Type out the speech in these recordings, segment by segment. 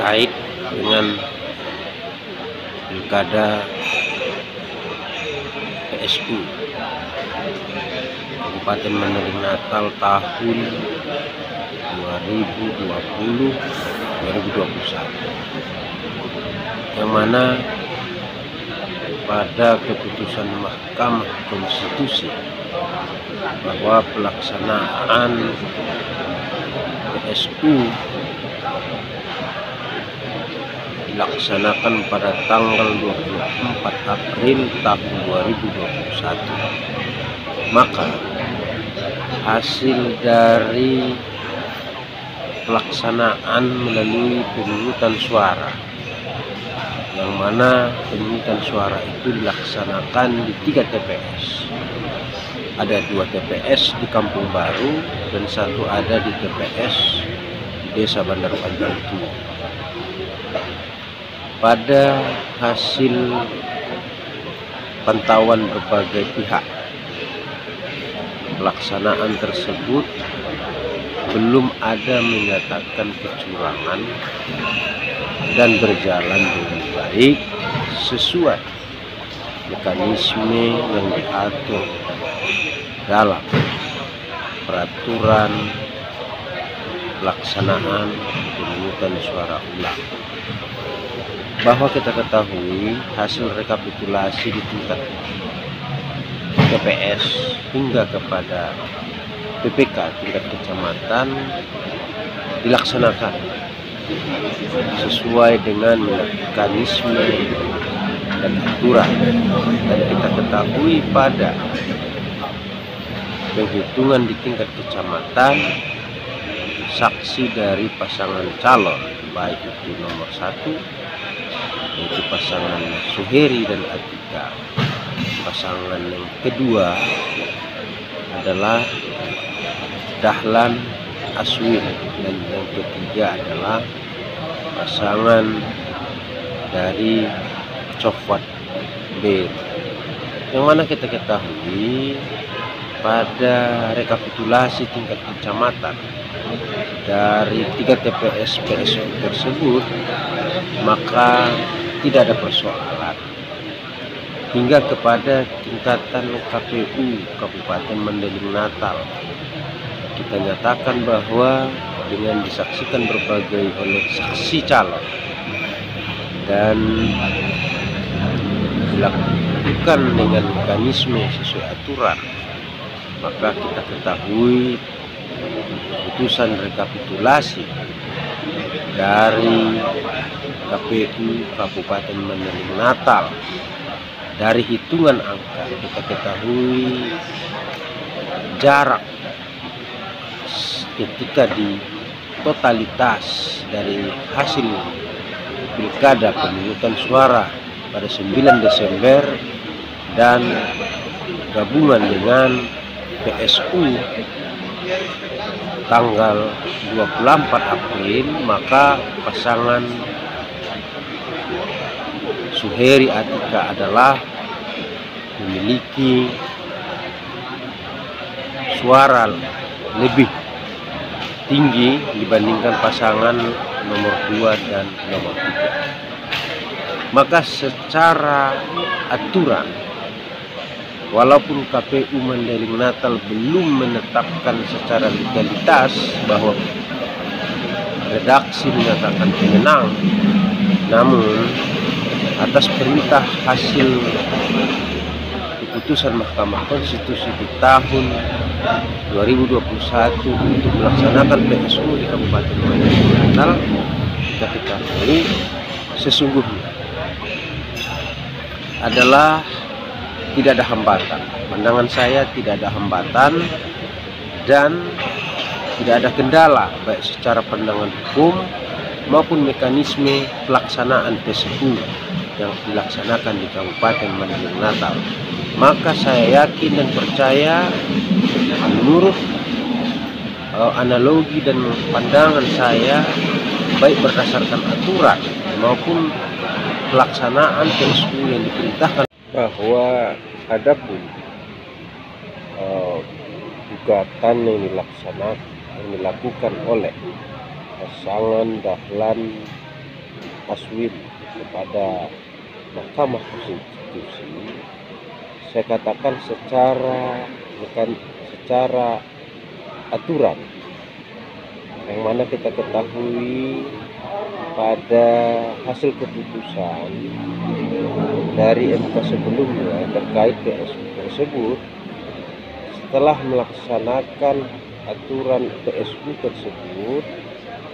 terkait dengan pilkada PSU Kabupaten Mandeling Natal tahun 2020-2021, yang mana pada keputusan Mahkamah Konstitusi bahwa pelaksanaan PSU dilaksanakan pada tanggal 24 April tahun 2021, maka hasil dari pelaksanaan melalui pemungutan suara, yang mana pemungutan suara itu dilaksanakan di 3 TPS. Ada 2 TPS di Kampung Baru dan 1 ada di TPS di Desa Bandar Panjang Tua. Pada hasil pantauan berbagai pihak, pelaksanaan tersebut belum ada menyatakan kecurangan dan berjalan dengan baik sesuai mekanisme yang diatur dalam peraturan pelaksanaan pemungutan suara ulang. Bahwa kita ketahui hasil rekapitulasi di tingkat TPS hingga kepada PPK tingkat kecamatan dilaksanakan sesuai dengan mekanisme dan aturan, dan kita ketahui pada penghitungan di tingkat kecamatan, saksi dari pasangan calon baik itu nomor 1 yaitu pasangan Suheri dan Atika, pasangan yang kedua adalah Dahlan Aswin, dan yang ketiga adalah pasangan dari Cofwat B, yang mana kita ketahui pada rekapitulasi tingkat kecamatan dari 3 TPS PSU tersebut, maka tidak ada persoalan hingga kepada tingkatan KPU Kabupaten Mandeling Natal. Kita nyatakan bahwa dengan disaksikan berbagai oleh saksi calon dan dilakukan dengan mekanisme sesuai aturan, maka kita ketahui keputusan rekapitulasi dari KPU Kabupaten Mandeling Natal, dari hitungan angka kita ketahui jarak ketika di totalitas dari hasil pilkada pemungutan suara pada 9 Desember dan gabungan dengan PSU tanggal 24 April, maka pasangan Suheri Atika adalah memiliki suara lebih tinggi dibandingkan pasangan nomor 2 dan nomor 3. Maka secara aturan, walaupun KPU Mandeling Natal belum menetapkan secara legalitas bahwa redaksi menyatakan pemenang, namun atas perintah hasil keputusan Mahkamah Konstitusi di tahun 2021 untuk melaksanakan PSU di Kabupaten Mandeling Natal, kita ketahui sesungguhnya adalah tidak ada hambatan. Pandangan saya tidak ada hambatan dan tidak ada kendala baik secara pandangan hukum maupun mekanisme pelaksanaan PSU yang dilaksanakan di Kabupaten Mandeling Natal. Maka saya yakin dan percaya menurut analogi dan pandangan saya, baik berdasarkan aturan maupun pelaksanaan PSU yang diperintahkan, bahwa adapun gugatan yang dilakukan oleh pasangan Dahlan Aswin kepada Mahkamah Konstitusi, saya katakan secara aturan, yang mana kita ketahui pada hasil keputusan dari MK sebelumnya terkait PSU tersebut, setelah melaksanakan aturan PSU tersebut,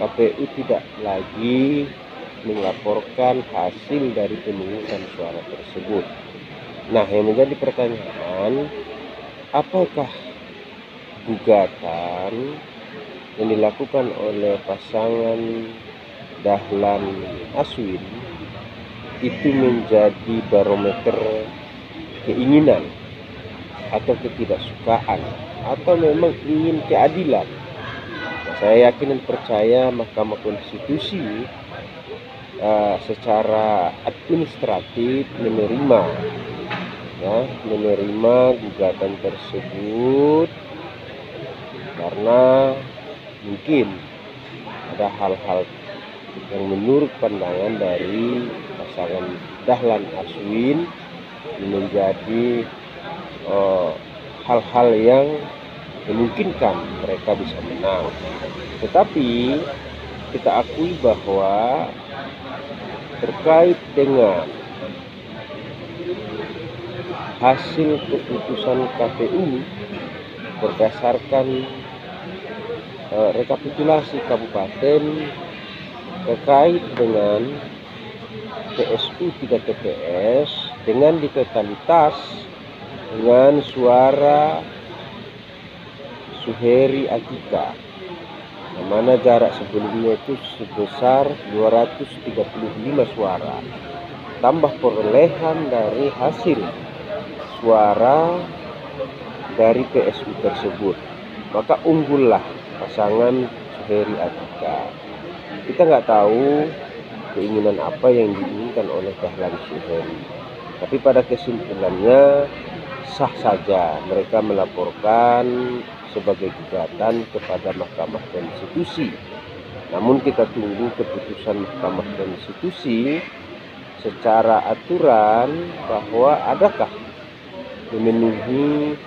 KPU tidak lagi melaporkan hasil dari pemungutan suara tersebut. Nah, yang menjadi pertanyaan, apakah gugatan yang dilakukan oleh pasangan Dahlan Aswin itu menjadi barometer keinginan atau ketidaksukaan, atau memang ingin keadilan? Nah, saya yakin dan percaya Mahkamah Konstitusi secara administratif menerima gugatan tersebut, karena mungkin ada hal-hal yang menurut pandangan dari pasangan Dahlan Aswin menjadi hal-hal yang memungkinkan mereka bisa menang. Tetapi kita akui bahwa terkait dengan hasil keputusan KPU berdasarkan rekapitulasi kabupaten terkait dengan PSU 3 TPS dengan ditotalitas dengan suara Suheri Atika, yang mana jarak sebelumnya itu sebesar 235 suara, tambah perolehan dari hasil suara dari PSU tersebut, maka unggullah pasangan Suheri Atika. Kita nggak tahu keinginan apa yang diinginkan oleh Dahlan Suheri, tapi pada kesimpulannya sah saja mereka melaporkan sebagai gugatan kepada Mahkamah Konstitusi. Namun kita tunggu keputusan Mahkamah Konstitusi secara aturan bahwa adakah memenuhi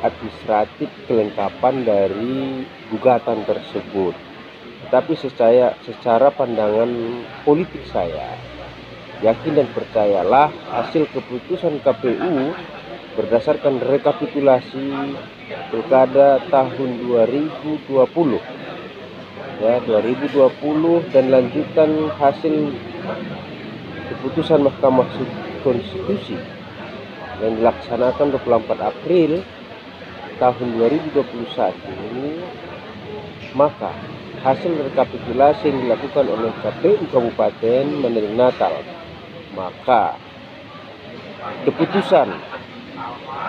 administratif kelengkapan dari gugatan tersebut. Tetapi secara pandangan politik saya yakin dan percayalah hasil keputusan KPU berdasarkan rekapitulasi pilkada tahun 2020 dan lanjutan hasil keputusan Mahkamah Konstitusi yang dilaksanakan 24 April tahun 2021, maka hasil rekapitulasi yang dilakukan oleh KPU Kabupaten Mandailing Natal, maka keputusan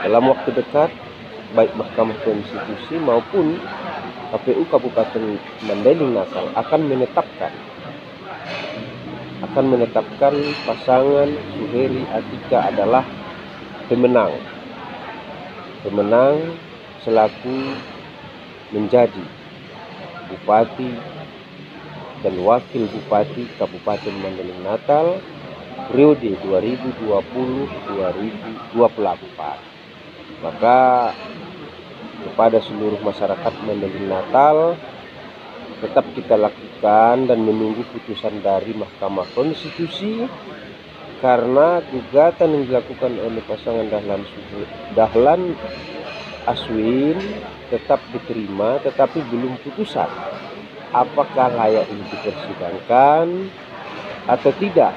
dalam waktu dekat baik Mahkamah Konstitusi maupun KPU Kabupaten Mandailing Natal akan menetapkan pasangan Suheri Atika adalah pemenang selaku menjadi Bupati dan Wakil Bupati Kabupaten Mandailing Natal periode 2020-2024. Maka kepada seluruh masyarakat Mandailing Natal, tetap kita lakukan dan menunggu putusan dari Mahkamah Konstitusi, karena gugatan yang dilakukan oleh pasangan Dahlan Aswin tetap diterima, tetapi belum putusan apakah layak ini dipersidangkan atau tidak.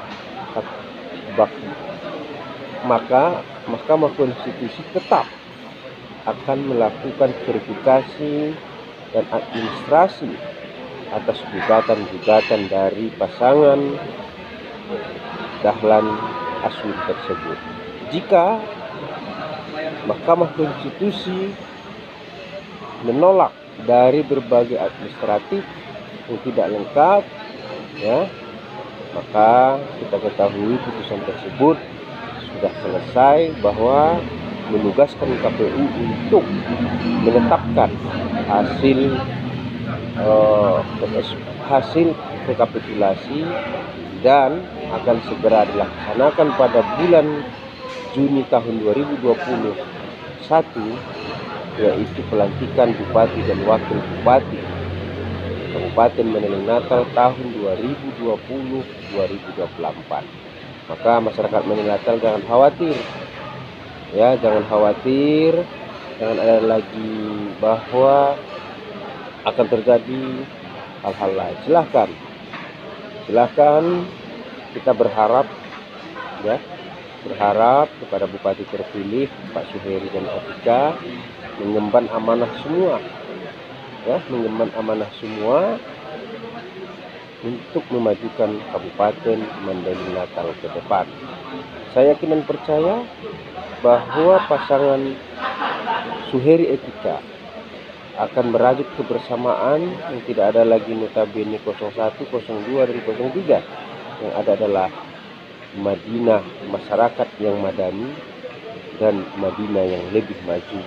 Maka Mahkamah Konstitusi tetap akan melakukan verifikasi dan administrasi atas gugatan-gugatan dari pasangan Dahlan Aswin tersebut. Jika Mahkamah Konstitusi menolak dari berbagai administratif yang tidak lengkap, maka kita ketahui putusan tersebut sudah selesai bahwa menugaskan KPU untuk menetapkan hasil rekapitulasi dan akan segera dilaksanakan pada bulan Juni tahun 2021, yaitu pelantikan Bupati dan Wakil Bupati Kabupaten Meneleng Natal tahun 2020-2024. Maka masyarakat Meneleng Natal jangan khawatir, ya, jangan khawatir, jangan ada lagi bahwa akan terjadi hal-hal lain. Silahkan kita berharap, ya, berharap kepada Bupati terpilih Pak Suheri dan Atika mengemban amanah semua, ya, mengemban amanah semua untuk memajukan Kabupaten Meneleng Natal ke depan. Saya yakin dan percaya bahwa pasangan Suheri Etika akan merajut kebersamaan yang tidak ada lagi notabene 01, 02, dan 03. Yang ada adalah Madinah masyarakat yang madani dan Madinah yang lebih maju.